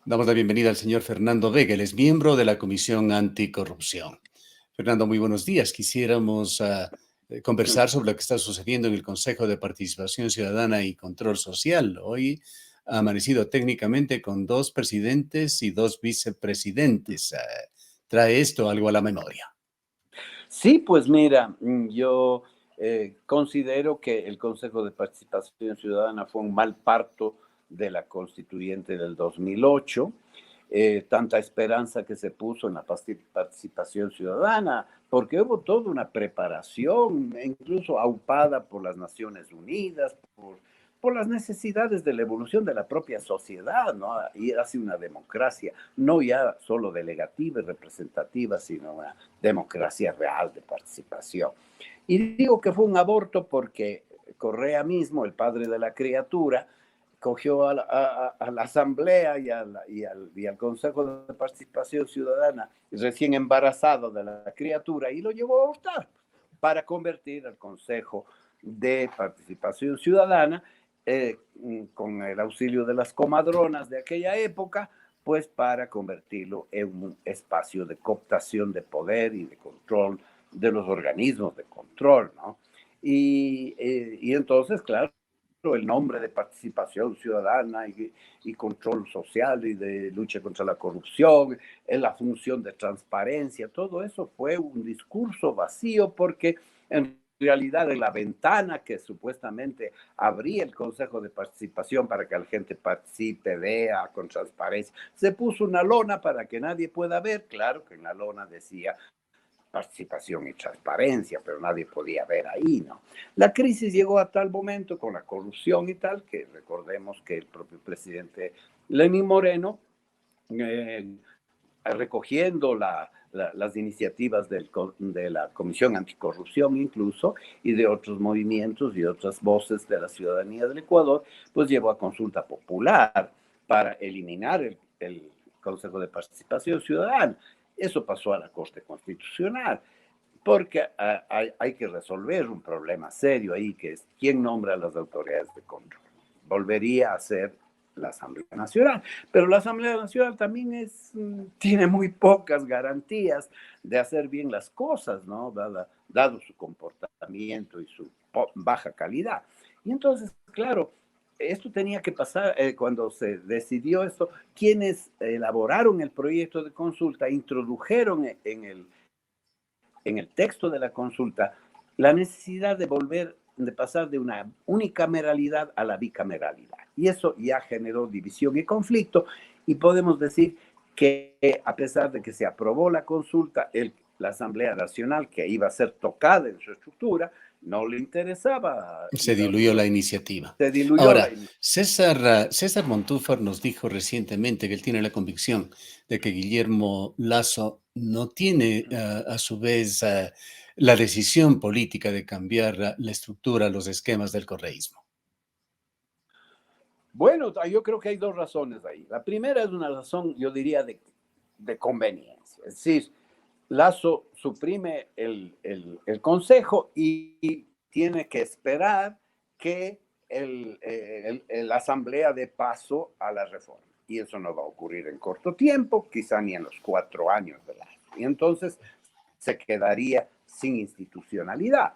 Damos la bienvenida al señor Fernando Vega, él es miembro de la Comisión Anticorrupción. Fernando, muy buenos días. Quisiéramos conversar sobre lo que está sucediendo en el Consejo de Participación Ciudadana y Control Social. Hoy ha amanecido técnicamente con 2 presidentes y 2 vicepresidentes. ¿Trae esto algo a la memoria? Sí, pues mira, yo considero que el Consejo de Participación Ciudadana fue un mal parto de la constituyente del 2008. Tanta esperanza que se puso en la participación ciudadana, porque hubo toda una preparación, incluso aupada por las Naciones Unidas, por las necesidades de la evolución de la propia sociedad, ¿no? Y hacia una democracia, no ya solo delegativa y representativa, sino una democracia real de participación. Y digo que fue un aborto porque Correa mismo, el padre de la criatura, cogió a la Asamblea y al Consejo de Participación Ciudadana, recién embarazado de la criatura, y lo llevó a abortar para convertir al Consejo de Participación Ciudadana, con el auxilio de las comadronas de aquella época, pues para convertirlo en un espacio de cooptación de poder y de control de los organismos de control, ¿no? Y entonces, claro, el nombre de participación ciudadana y control social y de lucha contra la corrupción, en la función de transparencia, todo eso fue un discurso vacío porque en realidad en la ventana que supuestamente abría el Consejo de Participación para que la gente participe, vea con transparencia, se puso una lona para que nadie pueda ver. Claro que en la lona decía participación y transparencia, pero nadie podía ver ahí, ¿no? La crisis llegó a tal momento con la corrupción y tal, que recordemos que el propio presidente Lenín Moreno, eh, recogiendo las iniciativas de la Comisión Anticorrupción incluso, y de otros movimientos y otras voces de la ciudadanía del Ecuador, pues llevó a consulta popular para eliminar el Consejo de Participación Ciudadana. Eso pasó a la Corte Constitucional, porque hay que resolver un problema serio ahí, que es quién nombra a las autoridades de control. Volvería a ser la Asamblea Nacional, pero la Asamblea Nacional también tiene muy pocas garantías de hacer bien las cosas, ¿no? Dado su comportamiento y su baja calidad. Y entonces, claro, esto tenía que pasar cuando se decidió esto. Quienes elaboraron el proyecto de consulta introdujeron en el texto de la consulta la necesidad de pasar de una unicameralidad a la bicameralidad. Y eso ya generó división y conflicto, y podemos decir que a pesar de que se aprobó la consulta, la Asamblea Nacional, que iba a ser tocada en su estructura, no le interesaba Se ir a diluyó la iniciativa. se diluyó la Ahora, iniciativa. César Montúfar nos dijo recientemente que él tiene la convicción de que Guillermo Lasso no tiene, a su vez, la decisión política de cambiar la estructura, los esquemas del correísmo. Bueno, yo creo que hay dos razones ahí. La primera es una razón, yo diría, de conveniencia. Es decir, Lazo suprime el consejo y tiene que esperar que la asamblea dé paso a la reforma. Y eso no va a ocurrir en corto tiempo, quizá ni en los 4 años del año. Y entonces se quedaría sin institucionalidad.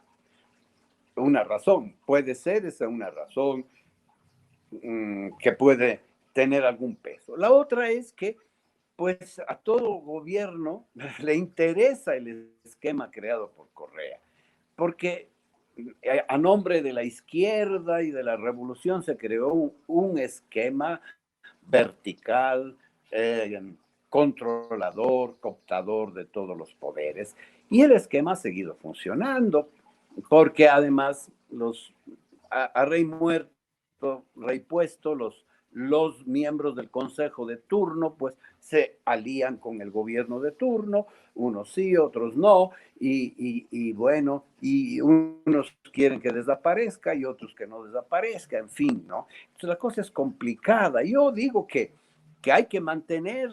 Una razón, puede ser esa una razón que puede tener algún peso. La otra es que pues a todo gobierno le interesa el esquema creado por Correa, porque a nombre de la izquierda y de la revolución se creó un esquema vertical, controlador, cooptador de todos los poderes, y el esquema ha seguido funcionando, porque además a rey muerto, rey puesto, los miembros del consejo de turno pues se alían con el gobierno de turno, unos sí, otros no, y bueno, y unos quieren que desaparezca y otros que no desaparezca, en fin, ¿no? Entonces la cosa es complicada. Yo digo que hay que mantener,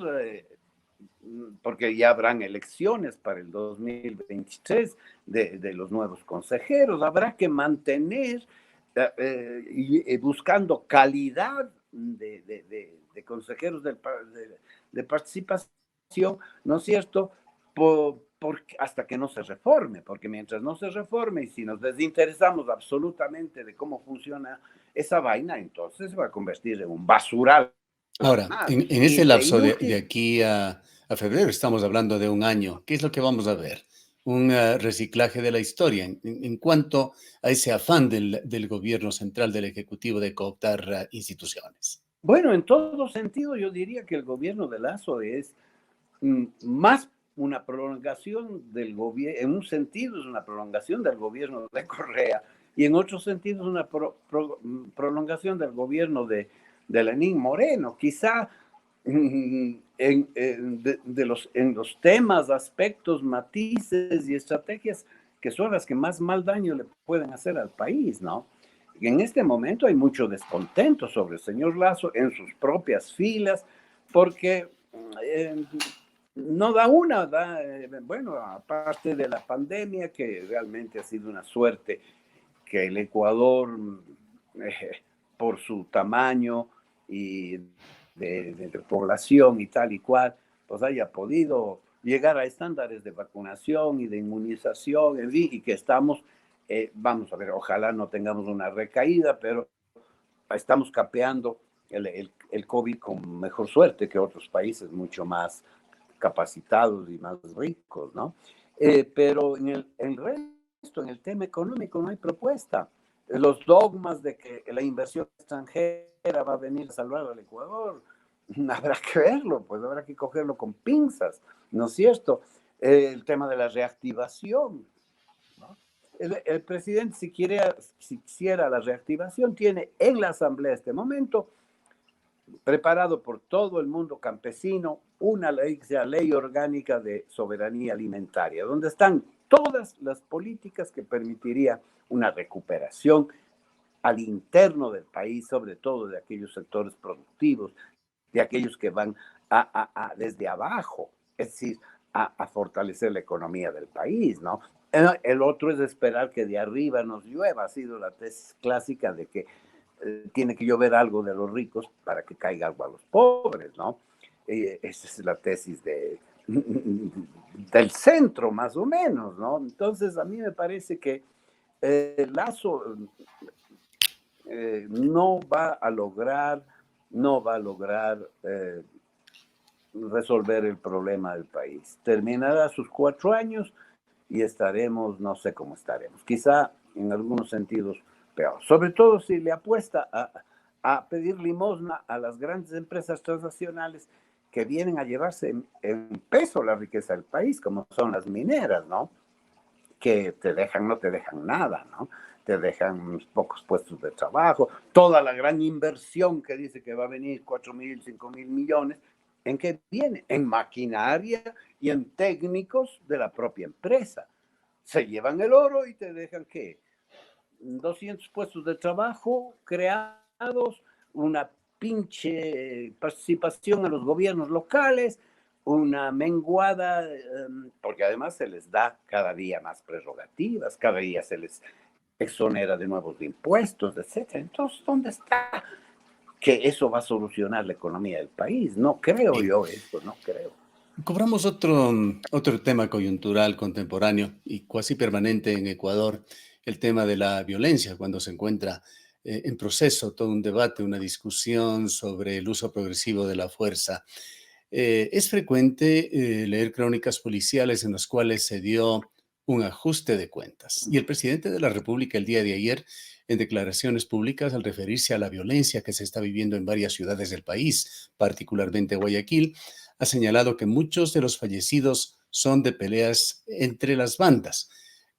porque ya habrán elecciones para el 2023 de los nuevos consejeros, habrá que mantener buscando calidad de de consejeros de participación, ¿no es cierto? Hasta que no se reforme, porque mientras no se reforme y si nos desinteresamos absolutamente de cómo funciona esa vaina, entonces se va a convertir en un basural. Ahora, Más en y ese de lapso de inútil. aquí a febrero, estamos hablando de un año. ¿Qué es lo que vamos a ver? Un reciclaje de la historia en cuanto a ese afán del gobierno central, del Ejecutivo, de cooptar instituciones. Bueno, en todo sentido, yo diría que el gobierno de Lazo es más una prolongación del gobierno, en un sentido es una prolongación del gobierno de Correa y en otro sentido es una prolongación del gobierno de Lenín Moreno. Quizá en los temas, aspectos, matices y estrategias que son las que más mal daño le pueden hacer al país, ¿no? En este momento hay mucho descontento sobre el señor Lazo en sus propias filas, porque eh, no da una, bueno, aparte de la pandemia, que realmente ha sido una suerte que el Ecuador, por su tamaño y de población y tal y cual, pues haya podido llegar a estándares de vacunación y de inmunización, en fin, y que estamos, vamos a ver, ojalá no tengamos una recaída, pero estamos capeando el COVID con mejor suerte que otros países mucho más capacitados y más ricos, ¿no? Pero en el resto, en el tema económico, no hay propuesta. Los dogmas de que la inversión extranjera va a venir a salvar al Ecuador, habrá que verlo, pues habrá que cogerlo con pinzas, ¿no es cierto? El tema de la reactivación, ¿no? El presidente, si quisiera la reactivación, tiene en la Asamblea este momento preparado por todo el mundo campesino una ley que sea Ley Orgánica de Soberanía Alimentaria, donde están todas las políticas que permitirían una recuperación al interno del país, sobre todo de aquellos sectores productivos, de aquellos que van desde abajo, es decir, a fortalecer la economía del país, ¿no? El otro es esperar que de arriba nos llueva, ha sido la tesis clásica de que tiene que llover algo de los ricos para que caiga algo a los pobres, ¿no? Esa es la tesis del centro, más o menos, ¿no? Entonces, a mí me parece que Lazo no va a lograr, no va a lograr resolver el problema del país. Terminará sus 4 años y estaremos, no sé cómo estaremos, quizá en algunos sentidos peor. Sobre todo si le apuesta a pedir limosna a las grandes empresas transnacionales que vienen a llevarse en peso la riqueza del país, como son las mineras, ¿no? Que te dejan, no te dejan nada, ¿no? Te dejan unos pocos puestos de trabajo, toda la gran inversión que dice que va a venir 4.000, 5.000 millones, ¿en qué viene? En maquinaria y en técnicos de la propia empresa. Se llevan el oro y te dejan, ¿qué? 200 puestos de trabajo creados, una pinche participación en los gobiernos locales, una menguada, porque además se les da cada día más prerrogativas, cada día se les exonera de nuevos impuestos, etcétera. Entonces, ¿dónde está que eso va a solucionar la economía del país? No creo Bien, yo eso, no creo. cobramos otro tema coyuntural contemporáneo y cuasi permanente en Ecuador, el tema de la violencia, cuando se encuentra en proceso todo un debate, una discusión sobre el uso progresivo de la fuerza. Es frecuente leer crónicas policiales en las cuales se dio un ajuste de cuentas. Y el presidente de la República el día de ayer, en declaraciones públicas, al referirse a la violencia que se está viviendo en varias ciudades del país, particularmente Guayaquil, ha señalado que muchos de los fallecidos son de peleas entre las bandas.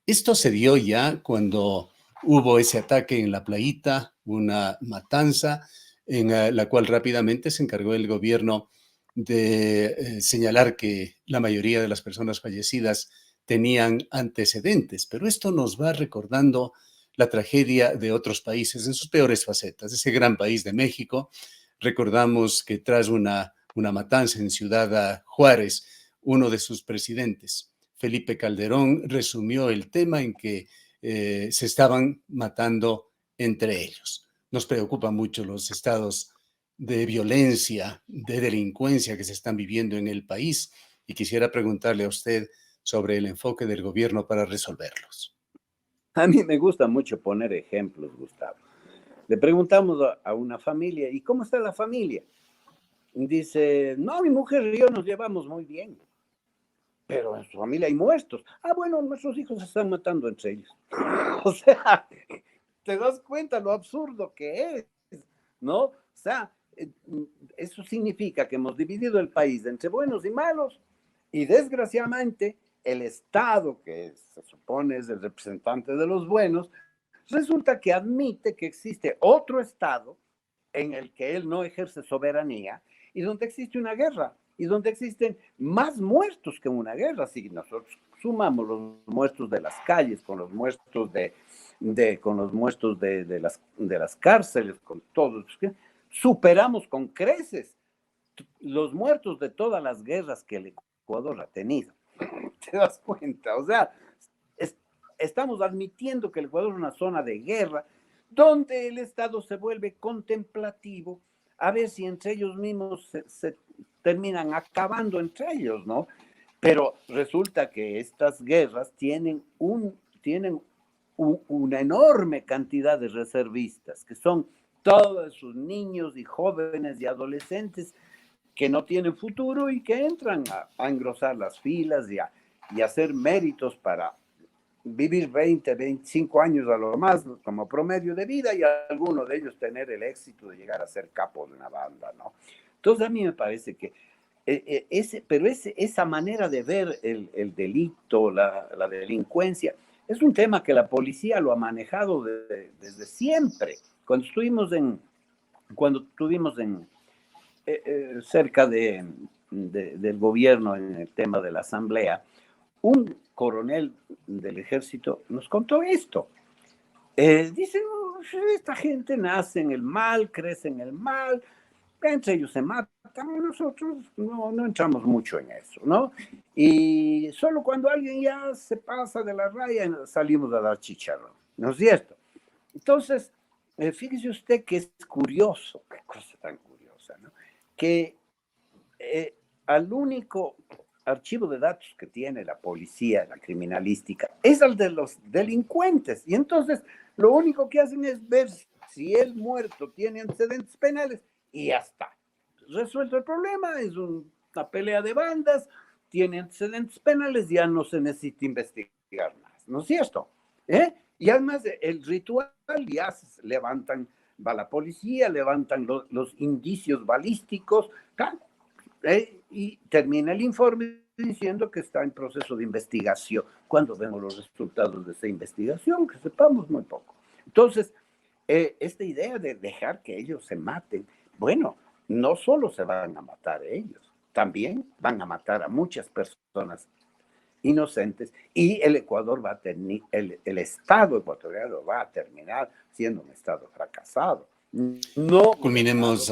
Esto se dio ya cuando hubo ese ataque en La Playita, una matanza en la cual rápidamente se encargó el gobierno de señalar que la mayoría de las personas fallecidas tenían antecedentes, pero esto nos va recordando la tragedia de otros países en sus peores facetas. Ese gran país de México, recordamos que tras una matanza en Ciudad Juárez, uno de sus presidentes, Felipe Calderón, resumió el tema en que se estaban matando entre ellos. Nos preocupan mucho los estados de violencia, de delincuencia que se están viviendo en el país y quisiera preguntarle a usted sobre el enfoque del gobierno para resolverlos. A mí me gusta mucho poner ejemplos, Gustavo. Le preguntamos a una familia, ¿y cómo está la familia? Dice, no, mi mujer y yo nos llevamos muy bien, pero en su familia hay muertos. Ah, bueno, nuestros hijos se están matando entre ellos. O sea, te das cuenta lo absurdo que es, ¿no? O sea, eso significa que hemos dividido el país entre buenos y malos y desgraciadamente el Estado, que se supone es el representante de los buenos, resulta que admite que existe otro Estado en el que él no ejerce soberanía y donde existe una guerra y donde existen más muertos que una guerra. Si nosotros sumamos los muertos de las calles con los muertos con los muertos de las cárceles, con todos, superamos con creces los muertos de todas las guerras que el Ecuador ha tenido. ¿Te das cuenta? O sea, estamos admitiendo que el Ecuador es una zona de guerra donde el Estado se vuelve contemplativo a ver si entre ellos mismos se terminan acabando entre ellos, ¿no? Pero resulta que estas guerras tienen una enorme cantidad de reservistas, que son todos sus niños y jóvenes y adolescentes que no tienen futuro y que entran a engrosar las filas y a hacer méritos para vivir 20, 25 años a lo más como promedio de vida y algunos de ellos tener el éxito de llegar a ser capo de una banda, ¿no? Entonces a mí me parece que esa manera de ver el delito, la delincuencia, es un tema que la policía lo ha manejado desde siempre. Cuando estuvimos cerca del gobierno en el tema de la asamblea, un coronel del ejército nos contó esto. Dice, oh, esta gente nace en el mal, crece en el mal, entre ellos se matan, nosotros no entramos mucho en eso, ¿no? Y solo cuando alguien ya se pasa de la raya salimos a dar chicharrón, ¿no es cierto? Entonces, fíjese usted que es curioso, qué cosa tan curiosa, ¿no? Que al único archivo de datos que tiene la policía, la criminalística, es el de los delincuentes. Y entonces lo único que hacen es ver si el muerto tiene antecedentes penales y ya está. Resuelto el problema, es una pelea de bandas, tiene antecedentes penales, ya no se necesita investigar más, ¿no es cierto? Y además el ritual ya se levantan, va la policía, levantan los indicios balísticos, y termina el informe diciendo que está en proceso de investigación. Cuando vemos los resultados de esa investigación, que sepamos muy poco. Entonces, esta idea de dejar que ellos se maten, bueno, no solo se van a matar ellos, también van a matar a muchas personas inocentes y el Ecuador va a tener, el Estado ecuatoriano va a terminar siendo un Estado fracasado. No Culminemos,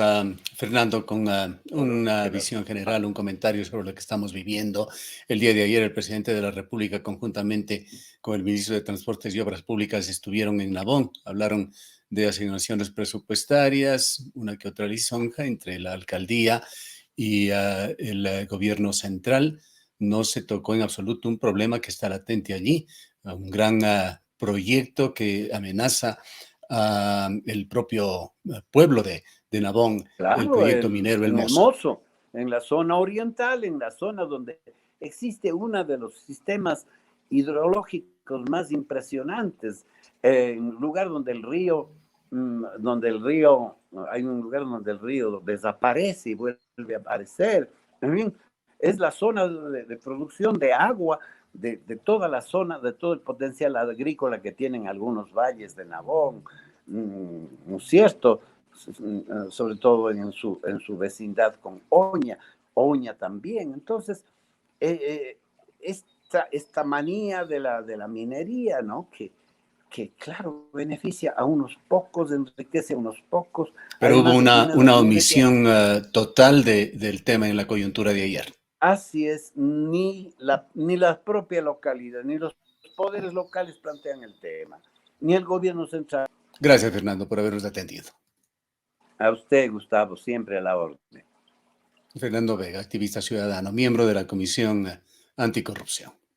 Fernando, con una visión general, un comentario sobre lo que estamos viviendo. El día de ayer, el presidente de la República, conjuntamente con el ministro de Transportes y Obras Públicas, estuvieron en Nabón. Hablaron de asignaciones presupuestarias, una que otra lisonja entre la alcaldía y el gobierno central. No se tocó en absoluto un problema que está latente allí, un gran proyecto que amenaza el propio pueblo de Nabón, el claro, proyecto minero El en el Mozo. Mozo, en la zona oriental, en la zona donde existe uno de los sistemas hidrológicos más impresionantes, en un lugar hay un lugar donde el río desaparece y vuelve a aparecer. En fin, es la zona de producción de agua de toda la zona, de todo el potencial agrícola que tienen algunos valles de Nabón, ¿no es cierto? Sobre todo en su vecindad con Oña también. Entonces, esta manía de la minería, ¿no? Que claro, beneficia a unos pocos, enriquece a unos pocos. Pero hubo Además, una omisión total del tema en la coyuntura de ayer. así es, ni la propia localidad, ni los poderes locales plantean el tema, ni el gobierno central. Gracias, Fernando, por habernos atendido. A usted, Gustavo, siempre a la orden. Fernando Vega, activista ciudadano, miembro de la Comisión Anticorrupción.